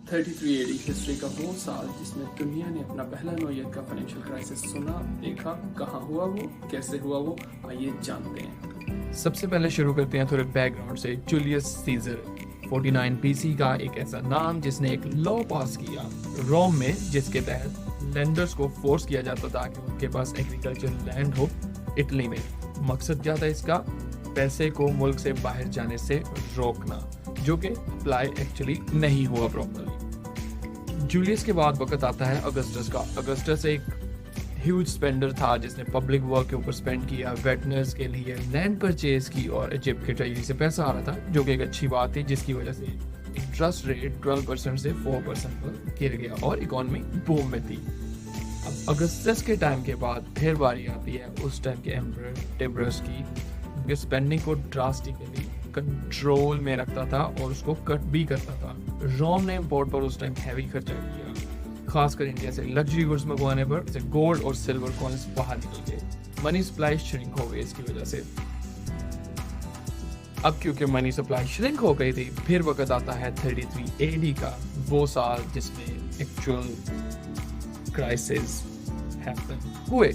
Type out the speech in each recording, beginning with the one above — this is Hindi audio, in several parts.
33 एडी हिस्ट्री का वो साल जिसमें दुनिया ने अपना पहला नौयत का फाइनेंशियल क्राइसिस सुना, देखा। कहाँ हुआ वो, कैसे हुआ वो, आइए जानते हैं। सबसे पहले शुरू करते हैं थोड़े बैकग्राउंड से। जूलियस सीजर 49 BC का एक ऐसा नाम जिसने एक लॉ पास किया रोम में, जिसके तहत लैंडर्स को फोर्स किया जाता था कि उनके पास एग्रीकल्चर लैंड हो इटली में। मकसद क्या था इसका? पैसे को मुल्क से बाहर जाने से रोकना, जो कि अप्लाई एक्चुअली नहीं हुआ प्रॉपर्ली। जूलियस के बाद वक्त आता है अगस्टस का। अगस्टस एक ह्यूज स्पेंडर था जिसने पब्लिक वर्क के ऊपर स्पेंड किया, वेटनर्स के लिए लैंड परचेज की और इजिप्ट के ट्रेजरी से पैसा आ रहा था, जो कि एक अच्छी बात थी, जिसकी वजह से इंटरेस्ट रेट 12% से 4% पर गिर गया और इकोनॉमी बूम में थी। अब अगस्टस के टाइम के बाद फिर बारी आती है उस टाइम के एम्परर टिबरस की, जो स्पेंडिंग को ड्रास्टिकली कंट्रोल में रखता था और उसको कट भी करता था। रोम ने इंपोर्ट पर उस टाइम हैवी खर्चा किया, खासकर इंडिया से लग्जरी गुड्स मंगवाने पर। जैसे गोल्ड और सिल्वर कॉइंस बाहर निकल गए, मनी सप्लाई श्रिंक हो गई इसकी वजह से। अब क्योंकि मनी सप्लाई श्रिंक हो गई थी, फिर वक्त आता है 33 AD का, वो साल जिसमें एक्चुअल क्राइसिस हैपन हुए।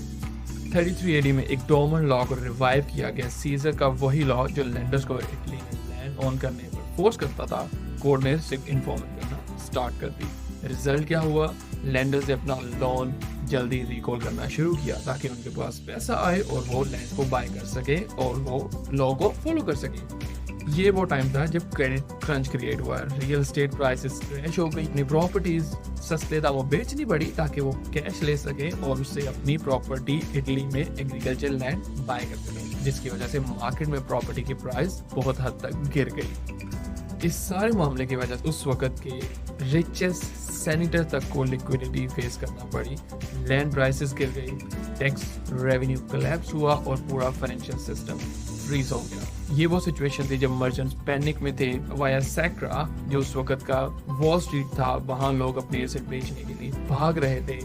33 AD में एक डोरमेंट लॉ को रिवाइव किया गया, सीजर का वही लॉ जो लैंडर्स को इटली में लैंड ऑन करने पर फोर्स करता था। कोर्ट ने सिर्फ इन्फॉर्मेट करना स्टार्ट कर दी। रिजल्ट क्या हुआ? लैंडर्स ने अपना लोन जल्दी रिकॉल करना शुरू किया ताकि उनके पास पैसा आए और वो लैंड को बाय कर सके और वो लॉ को फॉलो कर सके। ये वो टाइम था जब क्रेडिट क्रंच क्रिएट हुआ, रियल एस्टेट प्राइसेस क्रैश हो गई, अपनी प्रॉपर्टीज सस्ते दामों बेचनी पड़ी ताकि वो कैश ले सके और उससे अपनी प्रॉपर्टी इटली में एग्रीकल्चर लैंड बाय कर सके, जिसकी वजह से मार्केट में प्रॉपर्टी की प्राइस बहुत हद तक गिर गई। इस सारे मामले की वजह से उस वक्त के रिचेस्ट सेनेटर तक को लिक्विडिटी फेस करना पड़ी, लैंड प्राइसेस गिर गई, टैक्स रेवेन्यू कोलैप्स हुआ और पूरा फाइनेंशियल सिस्टम फ्रीज हो गया। ये वो सिचुएशन थी जब मर्चेंट्स पैनिक में थे। वाया सैक्रा, जो उस वक्त का वॉल स्ट्रीट था, वहां लोग अपने एसेट बेचने के लिए भाग रहे थे।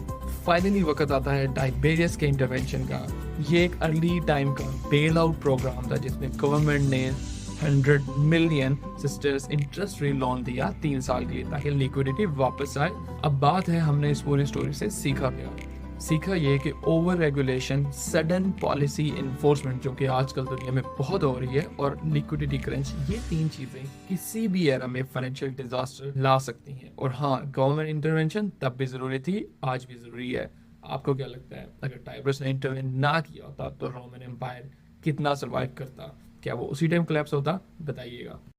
फाइनली वक्त आता है टाइबेरियस के इंटरवेंशन का। ये एक अर्ली टाइम का बेल आउट प्रोग्राम था जिसमें गवर्नमेंट ने 100 million sisters interest free loan दिया 3 साल के लिए ताकि लिक्विडिटी वापस आए। अब बात है हमने इस पूरी स्टोरी से सीखा क्या? सीखा ये कि over regulation, sudden policy enforcement जो कि आजकल दुनिया में बहुत हो रही है, और लिक्विडिटी क्रंच, ये 3 चीजें किसी भी एरा में फाइनेंशियल डिजास्टर ला सकती हैं। और हाँ, गवर्नमेंट इंटरवेंशन तब भी जरूरी थी, आज भी जरूरी है। आपको क्या लगता है, अगर टाइबरस ने इंटरवेंट ना किया होता तो रोमन एम्पायर कितना सर्वाइव करता? क्या वो उसी टाइम कोलैप्स होता? बताइएगा।